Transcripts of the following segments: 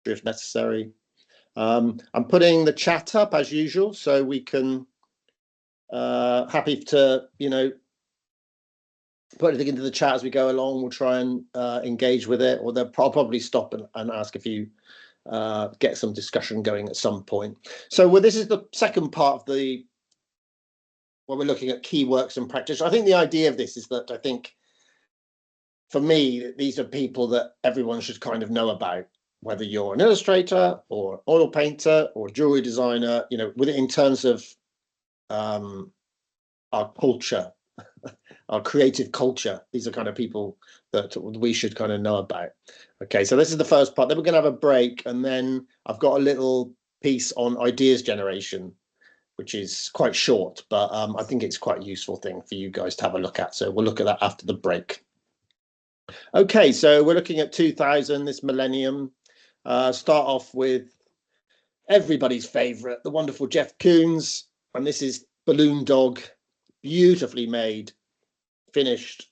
if necessary. I'm putting the chat up as usual, so we can happy to, put anything into the chat as we go along. We'll try and engage with it, or I'll probably stop and ask if you get some discussion going at some point. So this is the second part of the, when we're looking at key works and practice. I think the idea of this is that I think, for me, these are people that everyone should kind of know about, whether you're an illustrator or oil painter or jewelry designer, in terms of our culture, our creative culture. These are kind of people that we should kind of know about. Okay, so this is the first part. Then we're going to have a break, and then I've got a little piece on ideas generation, which is quite short, but I think it's quite a useful thing for you guys to have a look at. So we'll look at that after the break. Okay, so we're looking at 2000, this millennium. Start off with everybody's favorite, the wonderful Jeff Koons, and this is Balloon Dog, beautifully made, finished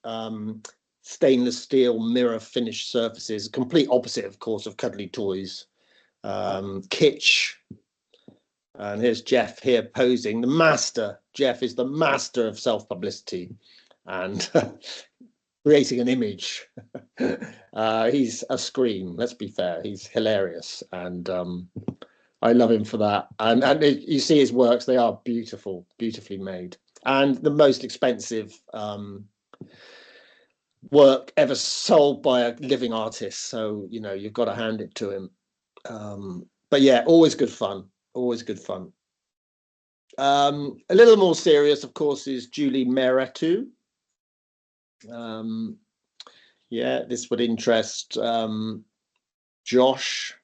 stainless steel mirror finished surfaces, complete opposite, of course, of Cuddly Toys. Kitsch. And here's Jeff here posing. The master. Jeff is the master of self-publicity and creating an image. He's a scream, let's be fair. He's hilarious, and I love him for that. And you see his works, they are beautiful, beautifully made. And the most expensive work ever sold by a living artist. So, you've got to hand it to him. But yeah, always good fun. Always good fun. A little more serious, of course, is Julie Mehretu. Yeah, this would interest Josh.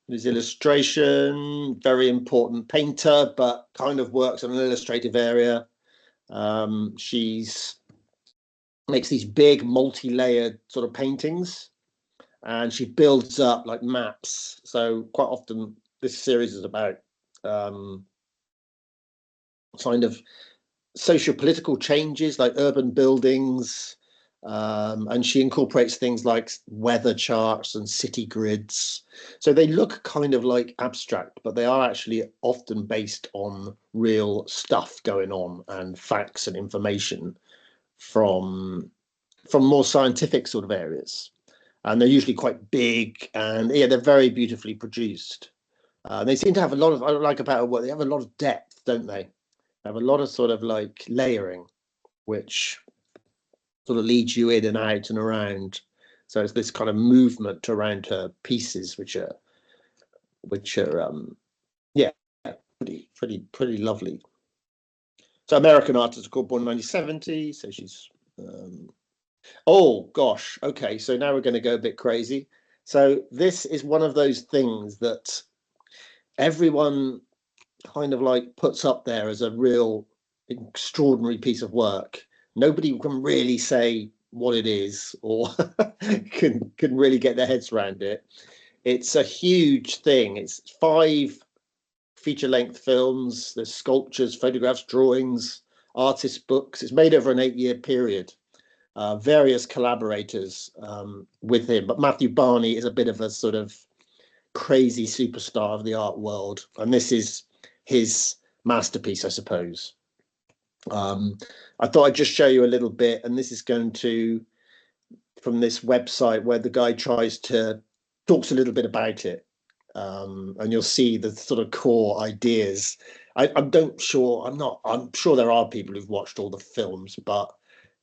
His illustration, very important painter, but kind of works on an illustrative area. She's makes these big multi-layered sort of paintings, and she builds up like maps. So quite often this series is about kind of socio-political changes, like urban buildings, and she incorporates things like weather charts and city grids. So they look kind of like abstract, but they are actually often based on real stuff going on and facts and information from more scientific sort of areas. And they're usually quite big, and yeah, they're very beautifully produced. They seem to have a lot of, I like about what they have a lot of depth, don't they? They have a lot of sort of like layering, which sort of leads you in and out and around. So it's this kind of movement around her pieces, which are yeah, pretty lovely. So American artist, called, born in 1970. So she's oh gosh, okay. So now we're going to go a bit crazy. So this is one of those things that everyone kind of like puts up there as a real extraordinary piece of work. Nobody can really say what it is or can really get their heads around it. It's a huge thing. It's 5 feature-length films. There's sculptures, photographs, drawings, artist books. It's made over an 8-year period. Various collaborators with him, but Matthew Barney is a bit of a sort of crazy superstar of the art world, and this is his masterpiece, I suppose. I thought I'd just show you a little bit, and this is going to, from this website where the guy talks a little bit about it, and you'll see the sort of core ideas. I'm sure there are people who've watched all the films, but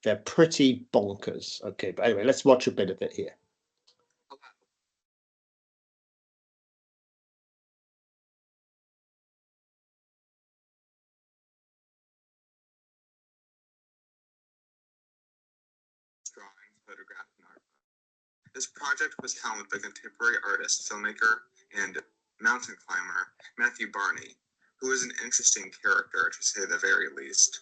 they're pretty bonkers. Okay, but anyway, let's watch a bit of it here. Drawing, photograph, and art. This project was helmed by contemporary artist, filmmaker, and mountain climber Matthew Barney, who is an interesting character, to say the very least.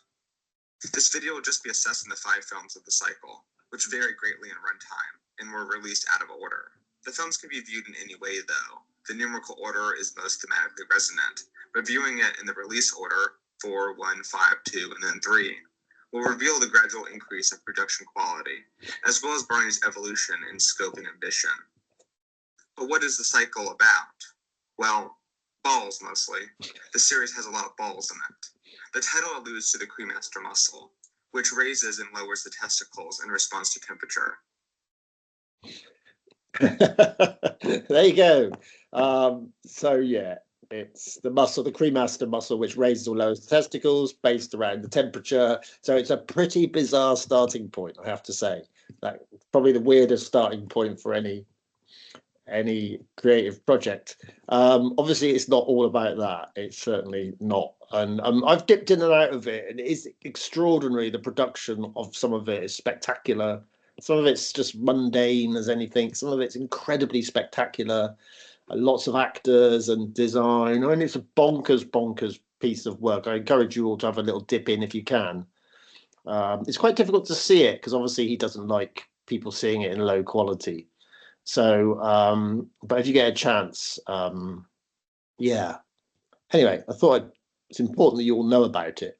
This video will just be assessing the 5 films of the cycle, which vary greatly in runtime and were released out of order. The films can be viewed in any way, though. The numerical order is most thematically resonant, but viewing it in the release order, 4, 1, 5, 2, and then 3, will reveal the gradual increase of production quality, as well as Barney's evolution in scope and ambition. But what is the cycle about? Well, balls mostly. The series has a lot of balls in it. The title alludes to the cremaster muscle, which raises and lowers the testicles in response to temperature. There you go. So yeah, it's the muscle, the cremaster muscle, which raises or lowers the testicles based around the temperature. So it's a pretty bizarre starting point, I have to say. That probably the weirdest starting point for any creative project. Obviously, it's not all about that. It's certainly not. And I've dipped in and out of it, and it is extraordinary. The production of some of it is spectacular. Some of it's just mundane as anything. Some of it's incredibly spectacular. Lots of actors and design. I mean, it's a bonkers piece of work. I encourage you all to have a little dip in if you can. It's quite difficult to see it because obviously he doesn't like people seeing it in low quality. So, but if you get a chance, yeah. Anyway, I thought it's important that you all know about it.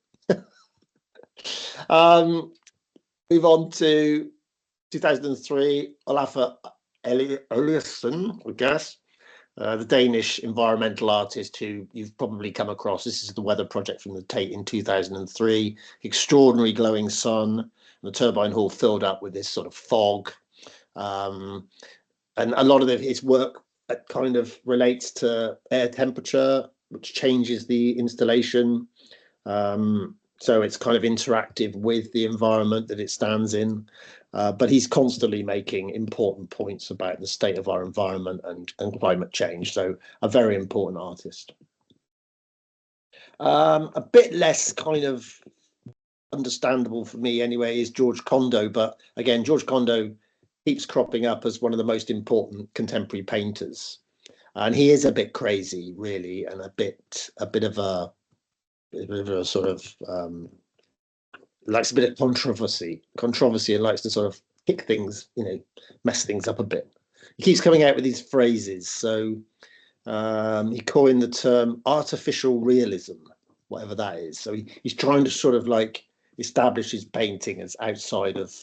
Move on to 2003, Olafur Eliasson, I guess, the Danish environmental artist who you've probably come across. This is the weather project from the Tate in 2003. Extraordinary glowing sun, and the turbine hall filled up with this sort of fog. And a lot of his work kind of relates to air temperature, which changes the installation. So it's kind of interactive with the environment that it stands in. But he's constantly making important points about the state of our environment and climate change. So a very important artist. A bit less kind of understandable for me anyway is George Condo. But again, George Condo keeps cropping up as one of the most important contemporary painters. And he is a bit crazy, really, and a bit of a sort of likes a bit of controversy, and likes to sort of kick things, mess things up a bit. He keeps coming out with these phrases. So he coined the term artificial realism, whatever that is. So he's trying to sort of like establish his painting as outside of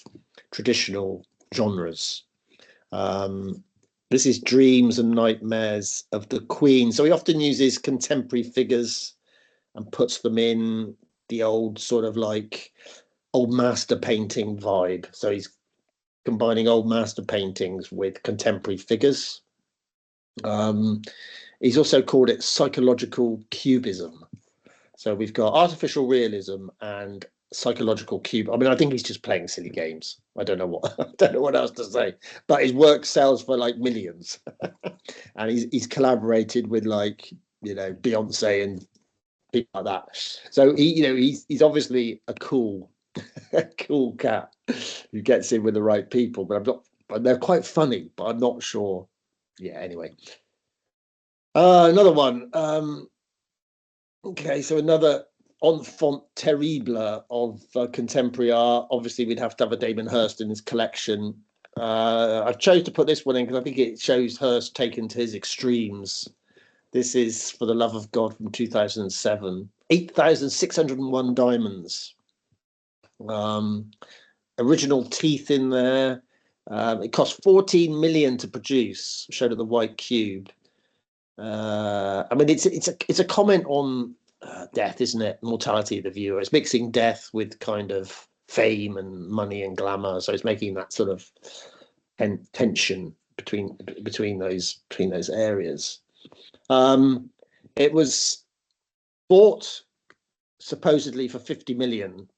traditional genres. This is Dreams and Nightmares of the Queen. So he often uses contemporary figures and puts them in the old sort of like old master painting vibe. So he's combining old master paintings with contemporary figures. He's also called it psychological cubism. So we've got artificial realism and psychological cube. I mean, I think he's just playing silly games. I don't know what else to say. But his work sells for like millions, and he's collaborated with like Beyonce and people like that. So he's obviously a cool cat who gets in with the right people. But they're quite funny. But I'm not sure. Yeah. Anyway, another one. Okay, so another enfant terrible of contemporary art. Obviously, we'd have to have a Damon Hirst in his collection. I've chose to put this one in because I think it shows Hirst taken to his extremes. This is For the Love of God from 2007. 8,601 diamonds. Original teeth in there. It cost 14 million to produce. Showed at the White Cube. I mean, it's a comment on death, isn't it? Mortality of the viewer. It's mixing death with kind of fame and money and glamour. So it's making that sort of tension between those areas. It was bought supposedly for 50 million,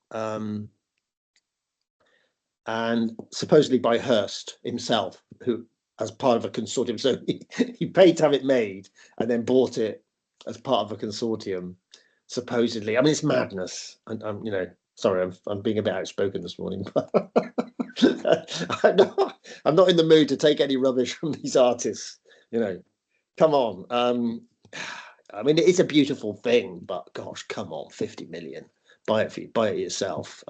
and supposedly by Hirst himself, who as part of a consortium. So he paid to have it made and then bought it as part of a consortium, supposedly. I mean, it's madness. And sorry, I'm being a bit outspoken this morning, but I'm not in the mood to take any rubbish from these artists. Come on. I mean, it's a beautiful thing, but gosh, come on, 50 million. Buy it yourself.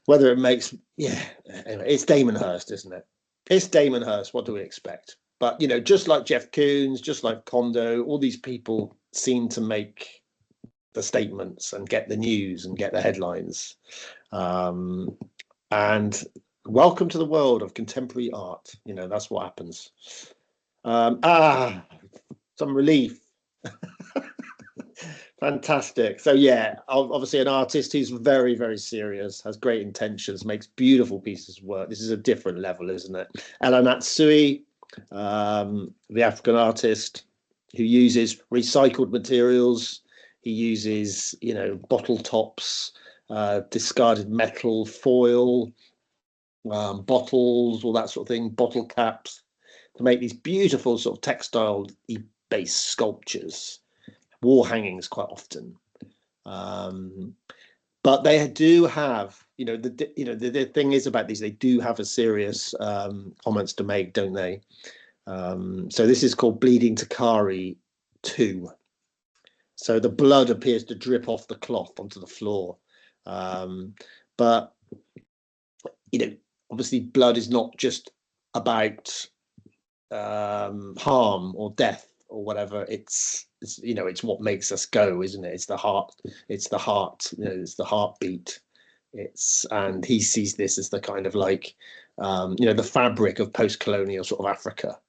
Whether it makes, anyway, it's Damon Hirst, isn't it? It's Damon Hirst. What do we expect? But just like Jeff Koons, just like Condo, all these people seem to make the statements and get the news and get the headlines. And welcome to the world of contemporary art. That's what happens. Some relief. Fantastic. So yeah, obviously an artist who's very, very serious, has great intentions, makes beautiful pieces of work. This is a different level, isn't it? Ella Natsui, the African artist who uses recycled materials. He uses, bottle tops, discarded metal, foil, bottles, all that sort of thing, bottle caps, to make these beautiful sort of textile-based sculptures, wall hangings quite often. But they do have, the thing is about these, they do have a serious comments to make, don't they? So this is called Bleeding Takari 2. So the blood appears to drip off the cloth onto the floor. But, obviously blood is not just about harm or death or whatever. It's what makes us go, isn't it? It's the heart. It's the heartbeat. And he sees this as the kind of like, the fabric of post-colonial sort of Africa.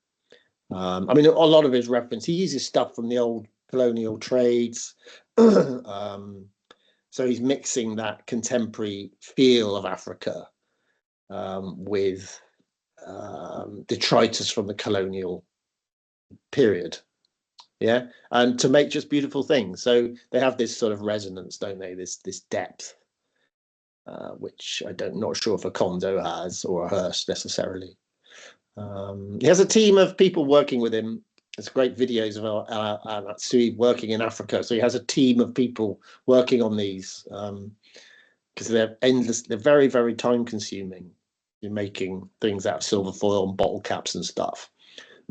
A lot of his reference, he uses stuff from the old colonial trades. So he's mixing that contemporary feel of Africa with detritus from the colonial period. Yeah, and to make just beautiful things. So they have this sort of resonance, don't they? This depth, which not sure if a Kondo has or a Hearst necessarily. He has a team of people working with him. There's great videos of Natsui working in Africa. So he has a team of people working on these because they're endless. They're very, very time consuming. You're making things out of silver foil and bottle caps and stuff.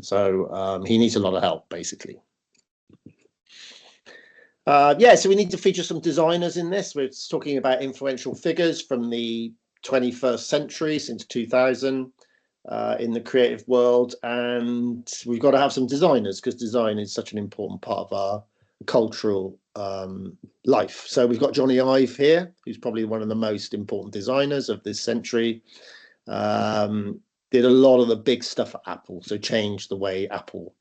So he needs a lot of help, basically. So we need to feature some designers in this. We're talking about influential figures from the 21st century since 2000 in the creative world. And we've got to have some designers because design is such an important part of our cultural life. So we've got Jony Ive here, who's probably one of the most important designers of this century. Did a lot of the big stuff at Apple, so changed the way Apple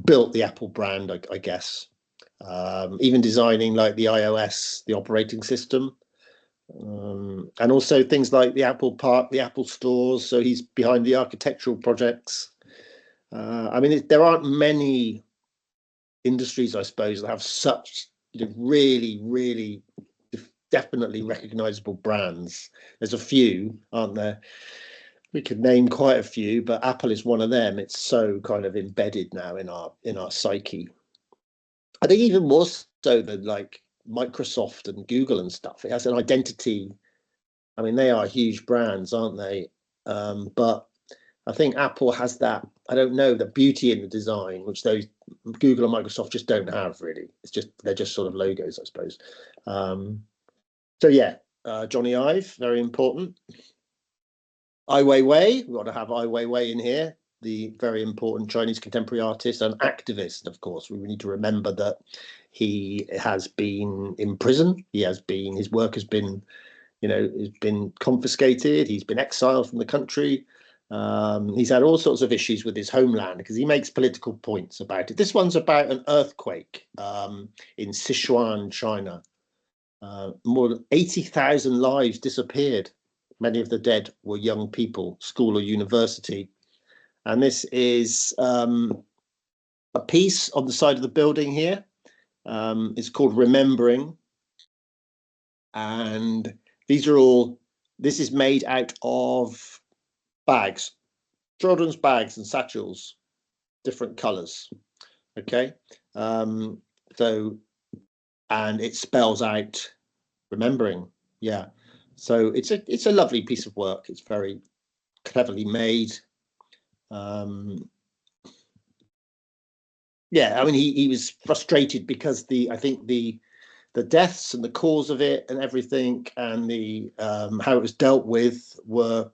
built the Apple brand, I guess. Even designing like the iOS, the operating system, and also things like the Apple Park, the Apple stores. So he's behind the architectural projects. There aren't many industries, I suppose, that have such really, really definitely recognizable brands. There's a few, aren't there? We could name quite a few, but Apple is one of them. It's so kind of embedded now in our psyche. I think even more so than like Microsoft and Google and stuff. It has an identity. They are huge brands, aren't they? But I think Apple has that, I don't know, the beauty in the design, which those Google and Microsoft just don't have really. They're just sort of logos, I suppose. Jony Ive, very important. Ai Weiwei, we've got to have Ai Weiwei in here, the very important Chinese contemporary artist and activist, of course. We need to remember that he has been in prison. His work has been, has been confiscated. He's been exiled from the country. He's had all sorts of issues with his homeland because he makes political points about it. This one's about an earthquake in Sichuan, China. More than 80,000 lives disappeared. Many of the dead were young people, school or university. And this is a piece on the side of the building here. It's called Remembering. And this is made out of bags, children's bags and satchels, different colors. Okay. And it spells out remembering. Yeah. So it's a lovely piece of work. It's very cleverly made. He was frustrated because I think the deaths and the cause of it and everything and the how it was dealt with were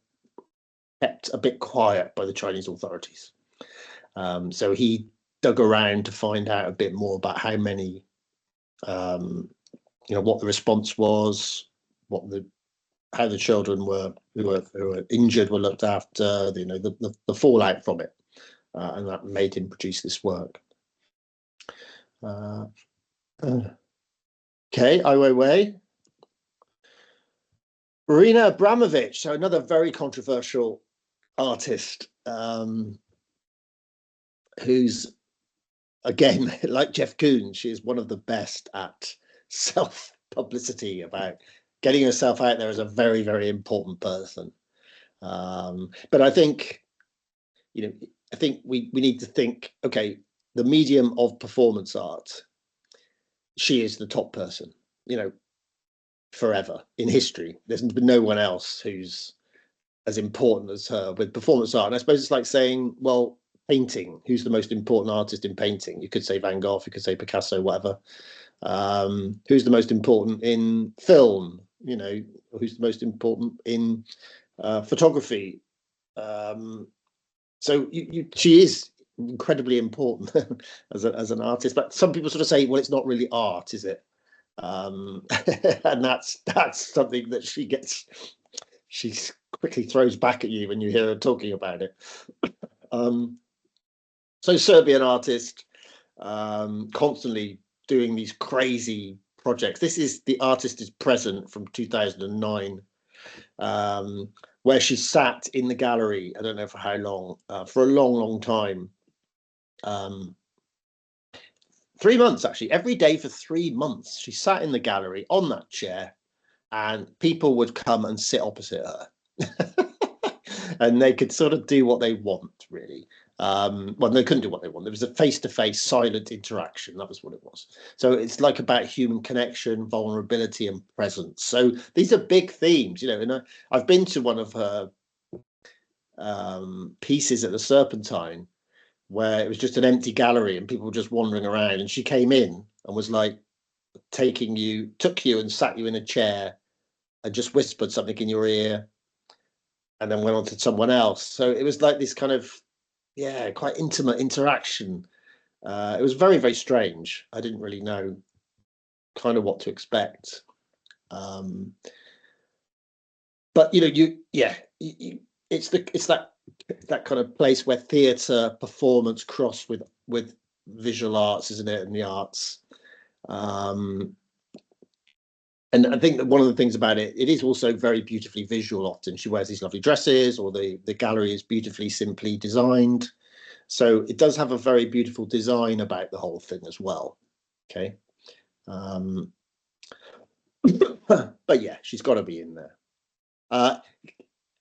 kept a bit quiet by the Chinese authorities. So he dug around to find out a bit more about how many, what the response was, how the children who were injured were looked after, the fallout from it. and that made him produce this work. Okay, Ai Weiwei. Marina Abramović, so another very controversial artist, who's, again, like Jeff Koons, she is one of the best at self-publicity, about getting herself out there as a very, very important person. But I think, I think we need to think, okay, the medium of performance art, she is the top person, forever in history. There's been no one else who's as important as her with performance art. And I suppose it's like saying, well, painting, who's the most important artist in painting? You could say Van Gogh, you could say Picasso, whatever. Who's the most important in film? Who's the most important in photography? So she is incredibly important as an artist. But some people sort of say, well, it's not really art, is it? And that's something that she quickly throws back at you when you hear her talking about it. So Serbian artist, constantly doing these crazy projects. This is The Artist is Present from 2009, where she sat in the gallery, I don't know for how long, for a long, long time. 3 months, actually, every day for 3 months. She sat in the gallery on that chair, and people would come and sit opposite her. And they could sort of do what they want, really. Well, they couldn't do what they want. There was a face-to-face silent interaction. That was what it was. So it's like about human connection, vulnerability, and presence. So these are big themes, and I've been to one of her pieces at the Serpentine, where it was just an empty gallery and people were just wandering around, and she came in and was like, took you and sat you in a chair and just whispered something in your ear, and then went on to someone else. So it was like this kind of, quite intimate interaction. It was very, very strange. I didn't really know kind of what to expect. But it's that kind of place where theatre performance cross with visual arts, isn't it, and the arts. And I think that one of the things about it is also very beautifully visual. Often she wears these lovely dresses, or the gallery is beautifully, simply designed. So it does have a very beautiful design about the whole thing as well. Okay. But yeah, she's got to be in there. I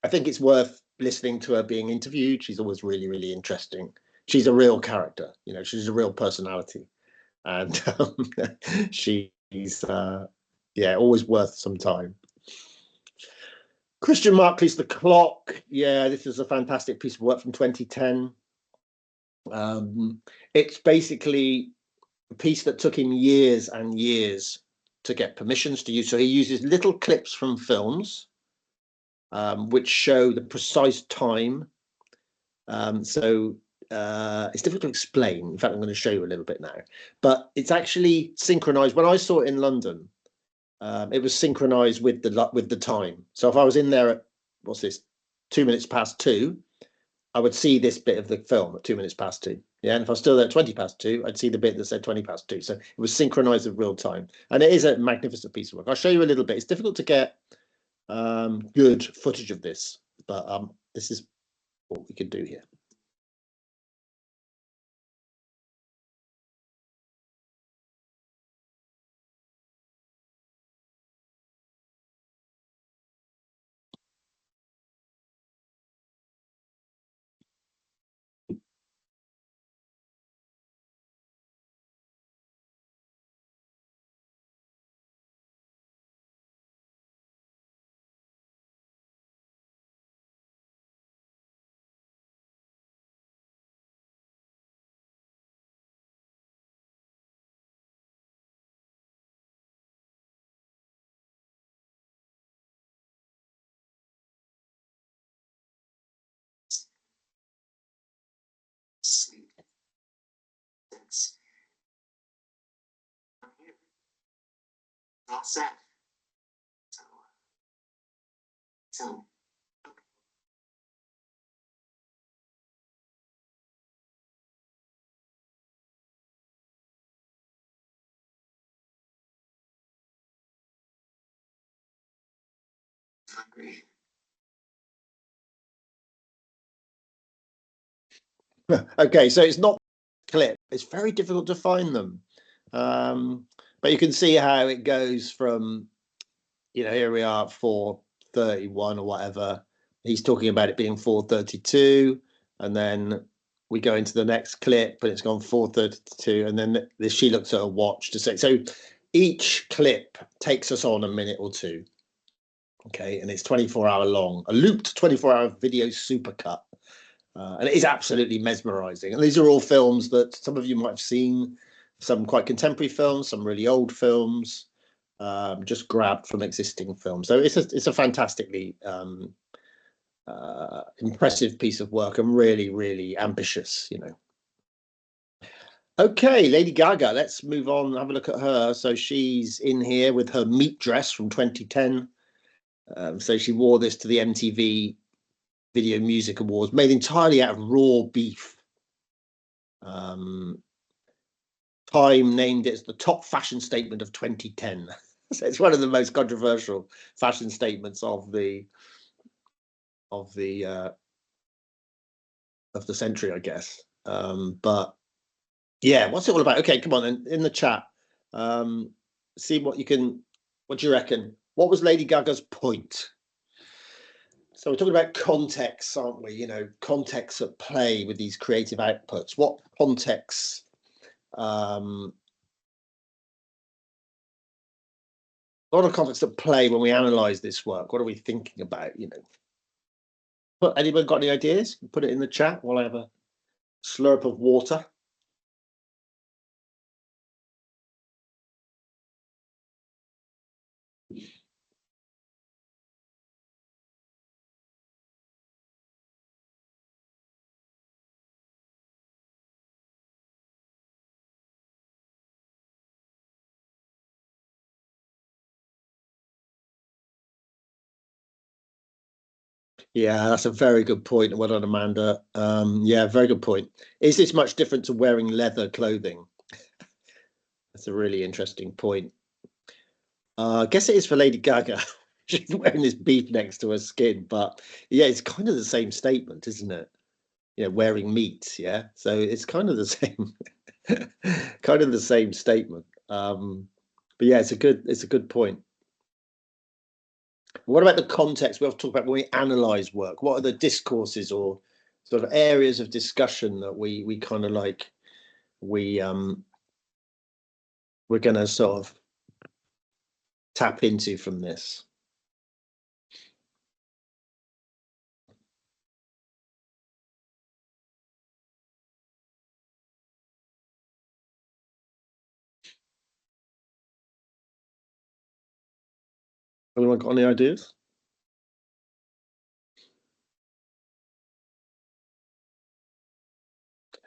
think it's worth listening to her being interviewed. She's always really, really interesting. She's a real character, she's a real personality. And she's always worth some time. Christian Marclay's The Clock. Yeah, this is a fantastic piece of work from 2010. It's basically a piece that took him years and years to get permissions to use. So he uses little clips from films, which show the precise time. So it's difficult to explain. In fact, I'm going to show you a little bit now. But it's actually synchronized. When I saw it in London, it was synchronized with the time. So if I was in there at, what's this, 2 minutes past 2, I would see this bit of the film at 2 minutes past 2. Yeah, and if I was still there at 20 past 2, I'd see the bit that said 20 past 2. So it was synchronized with real time. And it is a magnificent piece of work. I'll show you a little bit. It's difficult to get good footage of this, but this is what we can do here. All set. So Okay, so it's not clip. It's very difficult to find them. But you can see how it goes from, here we are at 4:31 or whatever. He's talking about it being 4:32, and then we go into the next clip, and it's gone 4:32, and then she looks at her watch to say. So each clip takes us on a minute or two. Okay, and it's 24-hour long, a looped 24-hour video supercut. And it is absolutely mesmerizing. And these are all films that some of you might have seen, some quite contemporary films, some really old films, just grabbed from existing films. So it's a fantastically impressive piece of work and really, really ambitious, Okay, Lady Gaga, let's move on and have a look at her. So she's in here with her meat dress from 2010. So she wore this to the MTV Video Music Awards, made entirely out of raw beef. Time named it as the top fashion statement of 2010. So it's one of the most controversial fashion statements of the century, I guess. But yeah, what's it all about? Okay, come on, in the chat. See what do you reckon? What was Lady Gaga's point? So we're talking about context, aren't we? Context at play with these creative outputs. What context? A lot of context at play when we analyze this work. What are we thinking about? Anyone got any ideas? Put it in the chat while I have a slurp of water. Yeah, that's a very good point. Well done, Amanda. Yeah, very good point. Is this much different to wearing leather clothing? That's a really interesting point. I guess it is for Lady Gaga. She's wearing this beef next to her skin, but yeah, it's kind of the same statement, isn't it? Wearing meat. Yeah, so it's kind of the same, kind of the same statement. But yeah, it's a good point. What about the context? We have to talk about when we analyze work. What are the discourses or sort of areas of discussion that we kind of like we're going to sort of tap into from this? Anyone got any ideas?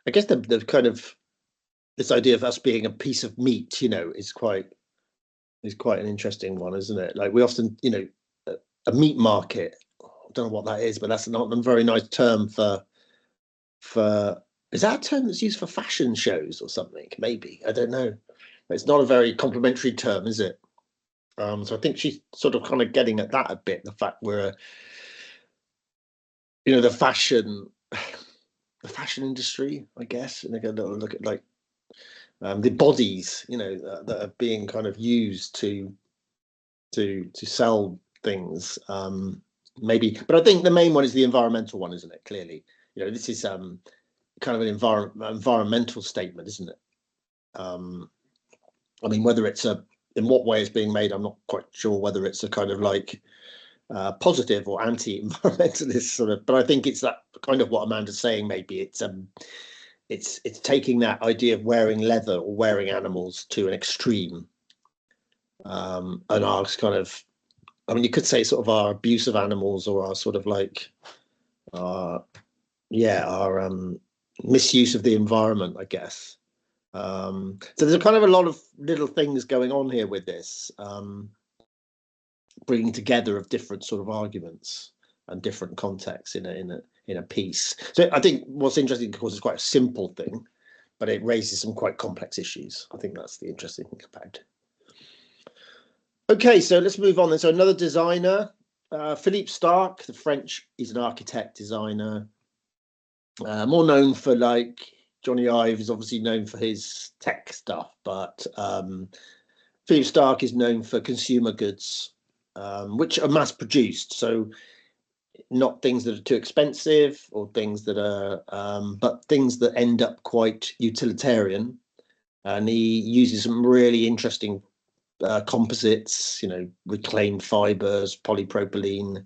I guess the kind of this idea of us being a piece of meat, is quite an interesting one, isn't it? Like we often, a meat market. I don't know what that is, but that's not a very nice term for. Is that a term that's used for fashion shows or something? Maybe, I don't know. It's not a very complimentary term, is it? So I think she's sort of kind of getting at that a bit. The fact we're, the fashion industry, I guess, and they're going to look at like the bodies, that are being kind of used to sell things. Maybe, but I think the main one is the environmental one, isn't it? Clearly, this is kind of an environmental statement, isn't it? I mean, whether it's in what way it's being made, I'm not quite sure whether it's a kind of like positive or anti-environmentalist sort of, but I think it's that kind of what Amanda's saying. Maybe it's taking that idea of wearing leather or wearing animals to an extreme, and our kind of, I mean, you could say sort of our abuse of animals or our sort of like, our misuse of the environment, I guess. So there's a kind of a lot of little things going on here with this, bringing together of different sort of arguments and different contexts in a piece. So I think what's interesting, of course, is quite a simple thing, but it raises some quite complex issues. I think that's the interesting thing about it. Okay, so let's move on then. So another designer, Philippe Starck, the French, is an architect, designer. More known for, like, Johnny Ive is obviously known for his tech stuff, but Philippe Starck is known for consumer goods, which are mass produced. So not things that are too expensive or things that are, but things that end up quite utilitarian. And he uses some really interesting composites, reclaimed fibers, polypropylene,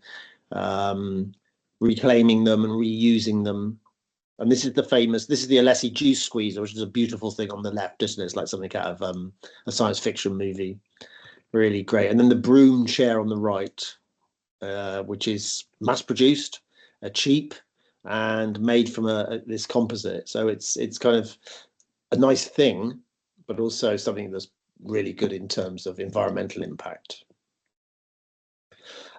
reclaiming them and reusing them. And this is the Alessi juice squeezer, which is a beautiful thing on the left, isn't it? It's like something out of a science fiction movie. Really great. And then the broom chair on the right, which is mass produced, cheap, and made from this composite. So it's kind of a nice thing, but also something that's really good in terms of environmental impact.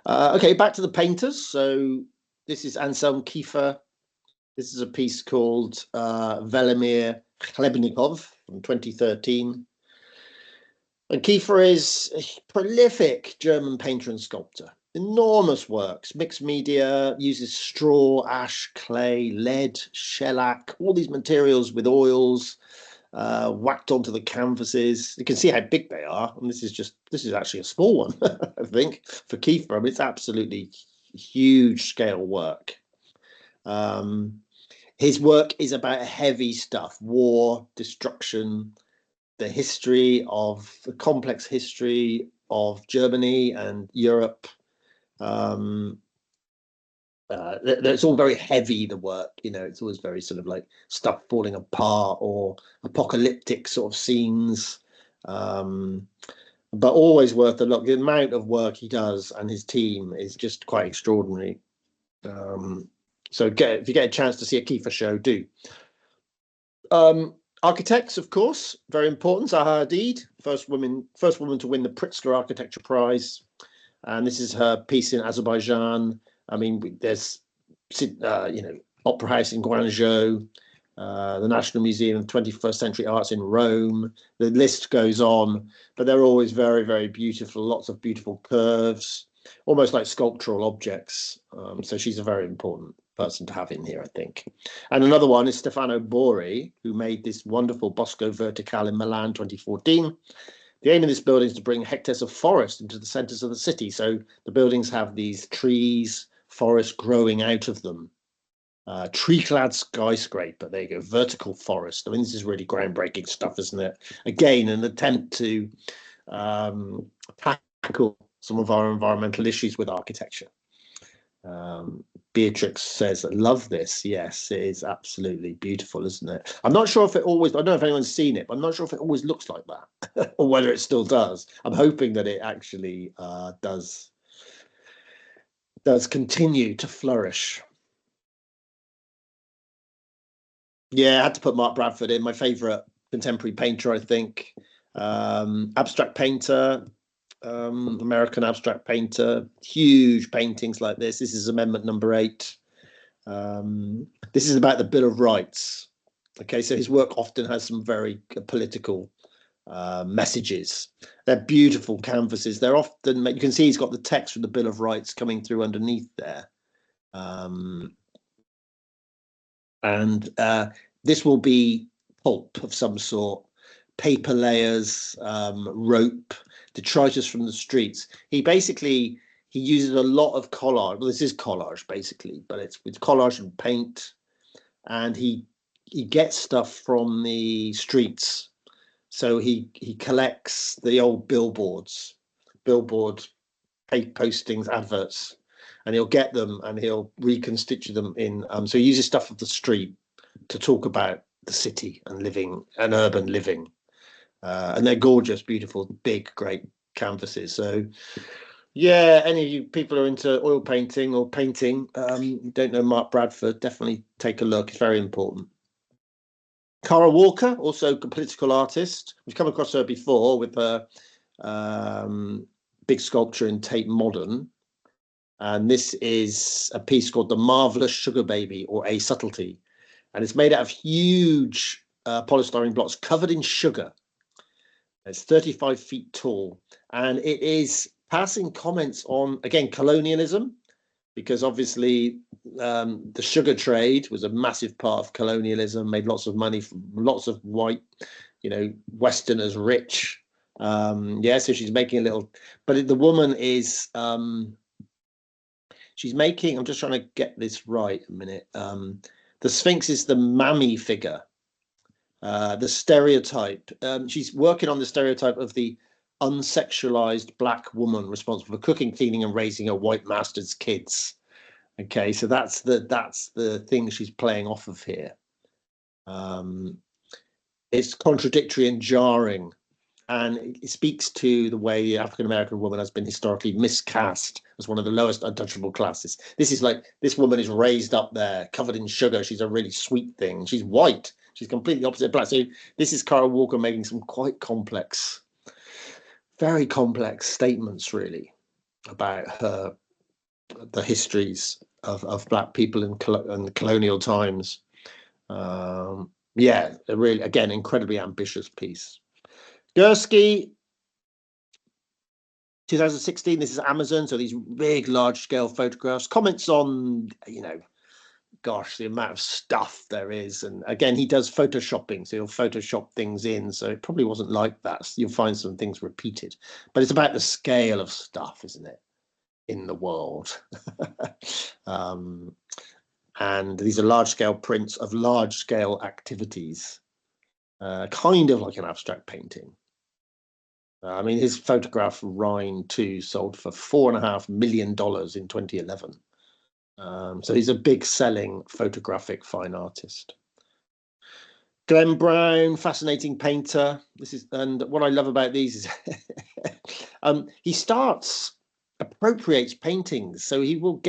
Okay, back to the painters. So this is Anselm Kiefer. This is a piece called Velimir Chlebnikov from 2013. And Kiefer is a prolific German painter and sculptor. Enormous works, mixed media, uses straw, ash, clay, lead, shellac, all these materials with oils whacked onto the canvases. You can see how big they are. And this is actually a small one, I think, for Kiefer. I mean, it's absolutely huge scale work. His work is about heavy stuff, war, destruction, the complex history of Germany and Europe. It's all very heavy, the work, it's always very sort of like stuff falling apart or apocalyptic sort of scenes, but always worth a look. The amount of work he does and his team is just quite extraordinary. So if you get a chance to see a Kiefer show, do. Architects, of course, very important. Zaha Hadid, first woman to win the Pritzker Architecture Prize, and this is her piece in Azerbaijan. I mean, there's Opera House in Guangzhou, the National Museum of 21st Century Arts in Rome. The list goes on, but they're always very, very beautiful. Lots of beautiful curves, almost like sculptural objects. So she's a very important person to have in here, I think. And another one is Stefano Bori, who made this wonderful Bosco Verticale in Milan 2014. The aim of this building is to bring hectares of forest into the centers of the city. So the buildings have these trees, forest growing out of them. Tree-clad skyscraper, there you go, vertical forest. I mean, this is really groundbreaking stuff, isn't it? Again, an attempt to tackle some of our environmental issues with architecture. Beatrix says, love this. Yes, it is absolutely beautiful, isn't it? I'm not sure if it always, I don't know if anyone's seen it, but I'm not sure if it always looks like that or whether it still does. I'm hoping that it actually does continue to flourish. Yeah, I had to put Mark Bradford in, my favorite contemporary painter, I think. Abstract painter, American abstract painter, huge paintings like this. This is Amendment number 8. This is about the Bill of Rights. Okay, so his work often has some very political messages. They're beautiful canvases. They're often, you can see he's got the text from the Bill of Rights coming through underneath there. And this will be pulp of some sort, paper layers, rope, detritus from the streets. He uses a lot of collage. Well, this is collage basically, but it's with collage and paint, and he gets stuff from the streets. So he collects the old billboard postings, adverts, and he'll get them and he'll reconstitute them in. So he uses stuff of the street to talk about the city and living and urban living. And they're gorgeous, beautiful, big, great canvases. So yeah, any of you people are into oil painting or painting, don't know Mark Bradford, definitely take a look. It's very important. Cara Walker, also a political artist. We've come across her before with her big sculpture in Tate Modern. And this is a piece called The Marvelous Sugar Baby, or A Subtlety. And it's made out of huge polystyrene blocks covered in sugar. It's 35 feet tall, and it is passing comments on, again, colonialism, because obviously the sugar trade was a massive part of colonialism, made lots of money from lots of white, Westerners rich. Yeah, so she's making a little, but the woman is, she's making, I'm just trying to get this right a minute. The Sphinx is the mammy figure, the stereotype. She's working on the stereotype of the unsexualized black woman responsible for cooking, cleaning, and raising her white master's kids. Okay, so that's the thing she's playing off of here. It's contradictory and jarring, and it speaks to the way the African American woman has been historically miscast as one of the lowest untouchable classes. This is like, this woman is raised up there, covered in sugar. She's a really sweet thing. She's white. She's completely opposite black. So this is Kara Walker making some quite complex, very complex statements, really, about the histories of black people in the colonial times. Yeah, a really, again, incredibly ambitious piece. Gursky, 2016, this is Amazon, so these big, large-scale photographs. Comments on, gosh, the amount of stuff there is. And again, he does photoshopping, so he'll Photoshop things in, so it probably wasn't like that. You'll find some things repeated. But it's about the scale of stuff, isn't it, in the world? And these are large-scale prints of large-scale activities, kind of like an abstract painting. I mean, his photograph Rhine 2 sold for $4.5 million in 2011. So he's a big selling photographic fine artist. Glenn Brown, fascinating painter. And what I love about these is he appropriates paintings. So he will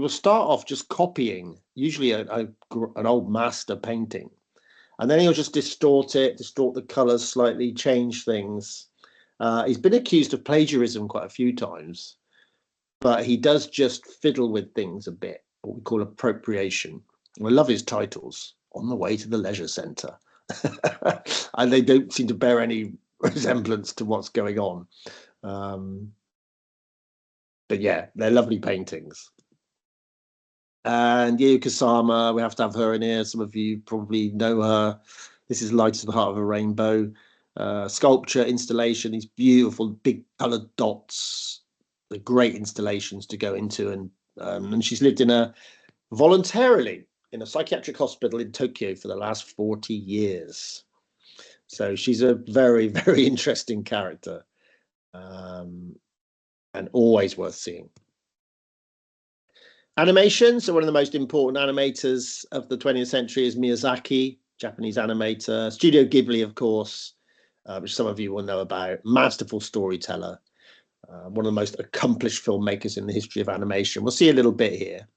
start off just copying, usually an old master painting, and then he'll just distort the colors slightly, change things. He's been accused of plagiarism quite a few times, but he does just fiddle with things a bit, what we call appropriation. I love his titles, On the Way to the Leisure Centre. And they don't seem to bear any resemblance to what's going on. But yeah, they're lovely paintings. And Yayoi Kusama, we have to have her in here. Some of you probably know her. This is Light to the Heart of a Rainbow. Sculpture, installation, these beautiful big coloured dots. The great installations to go into, and she's lived voluntarily in a psychiatric hospital in Tokyo for the last 40 years. So she's a very, very interesting character, and always worth seeing. Animation. So one of the most important animators of the 20th century is Miyazaki, Japanese animator. Studio Ghibli, of course, which some of you will know about. Masterful storyteller. One of the most accomplished filmmakers in the history of animation. We'll see a little bit here.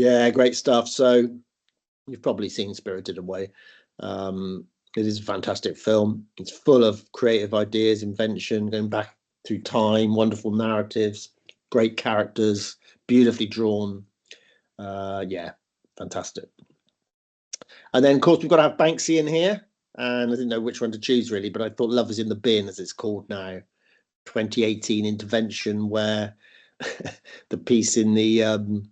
Yeah, great stuff. So you've probably seen Spirited Away. It is a fantastic film. It's full of creative ideas, invention, going back through time, wonderful narratives, great characters, beautifully drawn. Yeah, fantastic. And then, of course, we've got to have Banksy in here. And I didn't know which one to choose, really, but I thought Love is in the Bin, as it's called now. 2018 intervention where the piece in the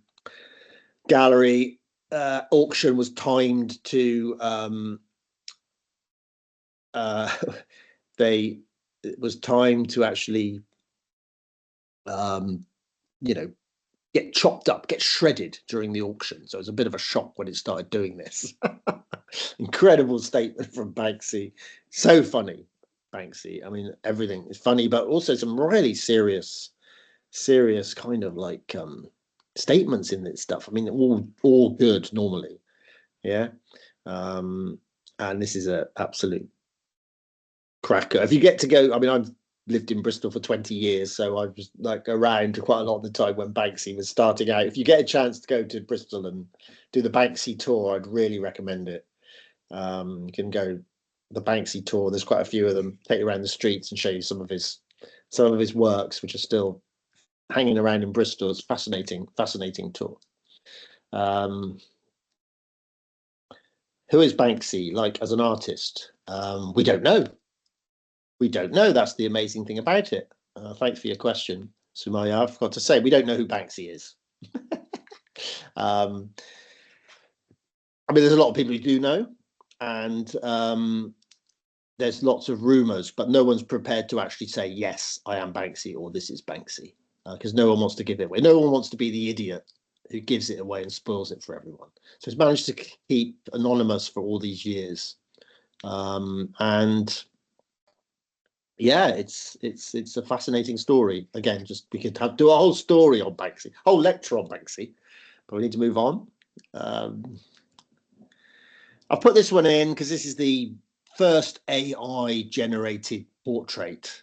gallery auction was timed to it was timed to actually get chopped up, get shredded during the auction. So it was a bit of a shock when it started doing this. Incredible statement from Banksy. So funny, Banksy. I mean, everything is funny, but also some really serious kind of like statements in this stuff. I mean, all good normally. Yeah. And this is an absolute cracker. If you get to go, I mean, lived in Bristol for 20 years, so I was like around quite a lot of the time when Banksy was starting out. If you get a chance to go to Bristol and do the Banksy tour, I'd really recommend it. You can go the Banksy tour. There's quite a few of them. Take you around the streets and show you some of his works, which are still hanging around in Bristol. It's fascinating tour. Who is Banksy like as an artist? We don't know. We don't know. That's the amazing thing about it. Thanks for your question, Sumaya. I forgot to say, we don't know who Banksy is. I mean, there's a lot of people who do know, and there's lots of rumours, but no one's prepared to actually say, yes, I am Banksy, or this is Banksy, because no one wants to give it away. No one wants to be the idiot who gives it away and spoils it for everyone. So it's managed to keep anonymous for all these years. And yeah, it's a fascinating story. Again, just we could do a whole story on Banksy, whole lecture on Banksy, but we need to move on. I've put this one in because this is the first AI generated portrait.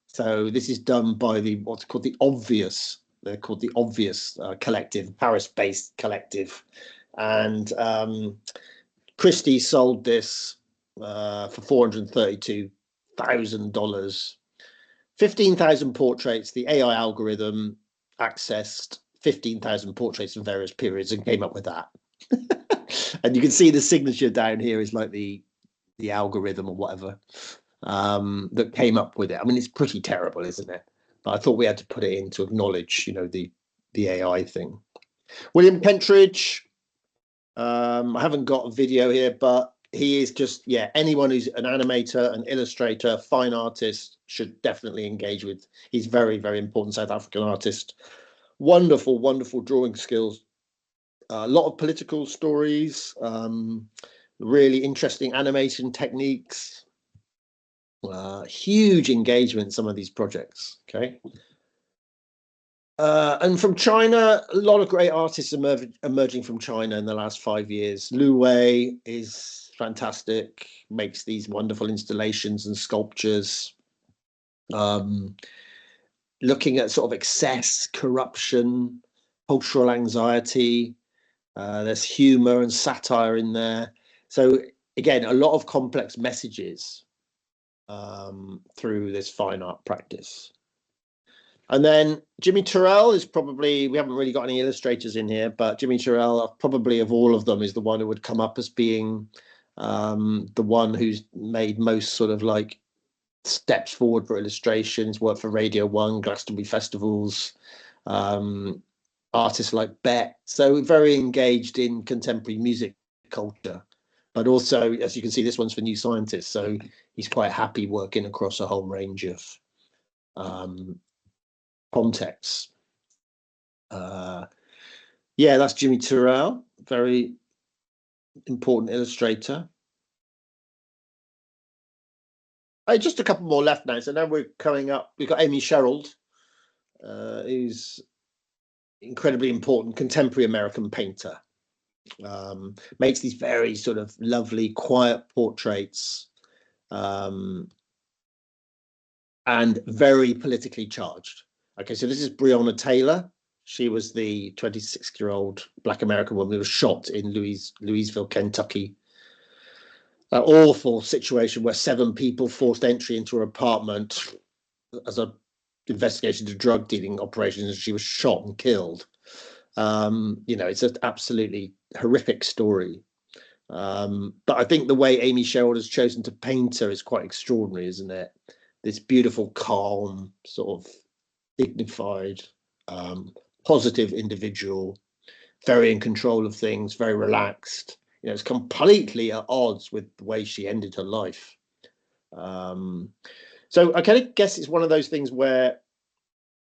So this is done by what's called the Obvious. They're called the Obvious Collective, Paris-based collective, and Christie sold this for $432,000. 15,000 portraits. The AI algorithm accessed 15,000 portraits in various periods and came up with that. And you can see the signature down here is like the algorithm or whatever that came up with it. I mean, it's pretty terrible, isn't it? But I thought we had to put it in to acknowledge, the AI thing. William Pentridge. I haven't got a video here, but he is just, anyone who's an animator, an illustrator, fine artist should definitely engage with. He's very, very important South African artist. Wonderful, wonderful drawing skills. A lot of political stories, really interesting animation techniques, huge engagement in some of these projects. Okay. And from China, a lot of great artists emerging from China in the last 5 years. Lu Wei is fantastic, makes these wonderful installations and sculptures. Looking at sort of excess, corruption, cultural anxiety. There's humor and satire in there. So again, a lot of complex messages through this fine art practice. And then Jimmy Terrell is probably, we haven't really got any illustrators in here, but Jimmy Terrell, probably of all of them, is the one who would come up as being the one who's made most sort of like steps forward for illustrations, worked for Radio 1, Glastonbury festivals, artists like Beck. So very engaged in contemporary music culture, but also, as you can see, this one's for New Scientist. So he's quite happy working across a whole range of contexts. That's Jimmy Terrell, very important illustrator. Just a couple more left now. So now we're coming up. We've got Amy Sherald, who's incredibly important contemporary American painter. Makes these very sort of lovely, quiet portraits, and very politically charged. Okay, so this is Breonna Taylor. She was the 26-year-old Black American woman who was shot in Louisville, Kentucky. An awful situation where 7 people forced entry into her apartment as an investigation into drug dealing operations, and she was shot and killed. It's an absolutely horrific story. But I think the way Amy Sherald has chosen to paint her is quite extraordinary, isn't it? This beautiful, calm, sort of dignified, positive individual, very in control of things, very relaxed. It's completely at odds with the way she ended her life. So I kind of guess it's one of those things where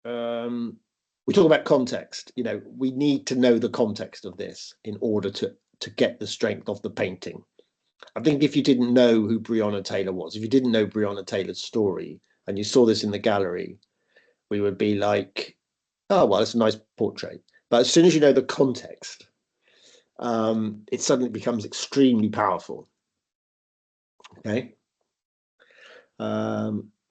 we talk about context. We need to know the context of this in order to get the strength of the painting. I think if you didn't know who Breonna Taylor was, if you didn't know Breonna Taylor's story, and you saw this in the gallery, we would be like, oh, well, it's a nice portrait. But as soon as you know the context, it suddenly becomes extremely powerful. Okay.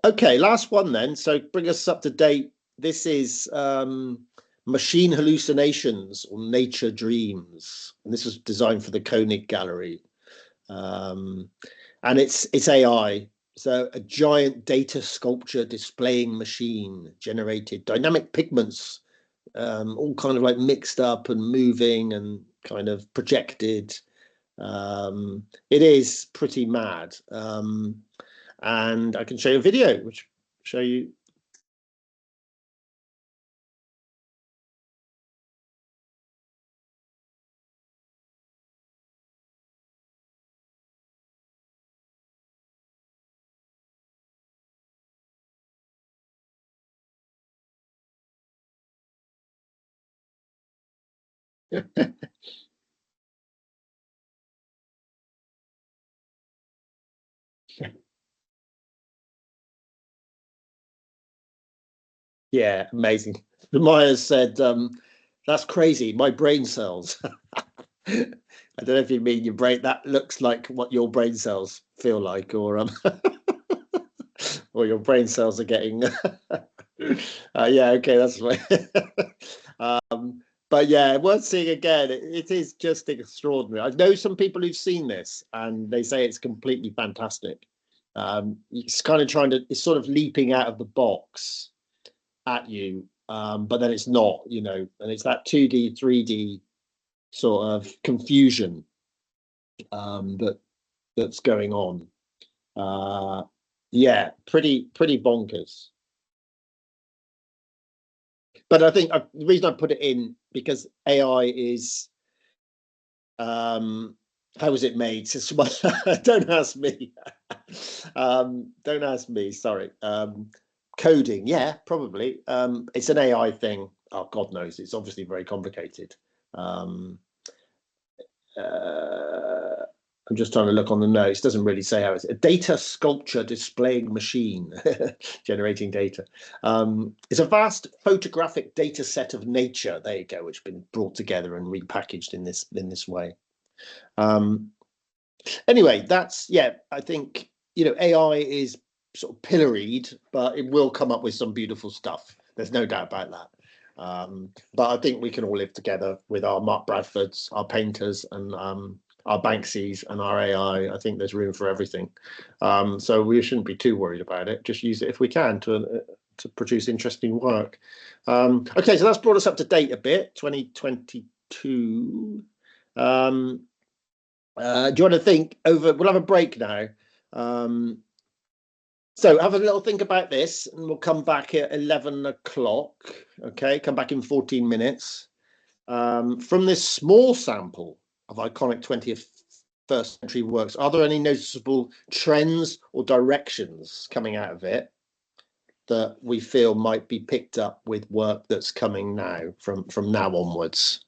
Okay, last one then. So bring us up to date. This is Machine Hallucinations or Nature Dreams. And this was designed for the Koenig Gallery. And it's AI. So a giant data sculpture displaying machine generated dynamic pigments, all kind of like mixed up and moving and kind of projected. It is pretty mad. And I can show you a video which show you. Yeah, amazing. The Myers said, that's crazy. My brain cells. I don't know if you mean your brain. That looks like what your brain cells feel like, or your brain cells are getting. Yeah, okay, that's right. But yeah, worth seeing again. It is just extraordinary. I know some people who've seen this, and they say it's completely fantastic. It's kind of it's sort of leaping out of the box at you, but then it's not, and it's that 2D, 3D sort of confusion that's going on. Yeah, pretty bonkers. But I think the reason I put it in because AI is how was it made? Don't ask me. Don't ask me. Sorry. Coding, yeah, probably. It's an AI thing. Oh, God knows. It's obviously very complicated. Um, I'm just trying to look on the notes. It doesn't really say how it's a data sculpture displaying machine generating data. It's a vast photographic data set of nature. There you go, which has been brought together and repackaged in this way. Anyway, I think AI is sort of pilloried, but it will come up with some beautiful stuff. There's no doubt about that. But I think we can all live together with our Mark Bradfords, our painters, and our Banksys and our AI. I think there's room for everything. So we shouldn't be too worried about it. Just use it if we can to produce interesting work. Okay, so that's brought us up to date a bit, 2022. Do you want to think over? We'll have a break now. So have a little think about this, and we'll come back at 11 o'clock. Okay, come back in 14 minutes. From this small sample of iconic 21st century works, are there any noticeable trends or directions coming out of it that we feel might be picked up with work that's coming now from now onwards?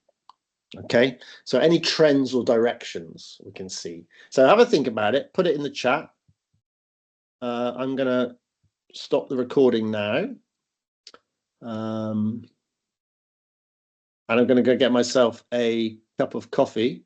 Okay, so any trends or directions we can see. So have a think about it, put it in the chat. I'm going to stop the recording now. And I'm going to go get myself a cup of coffee.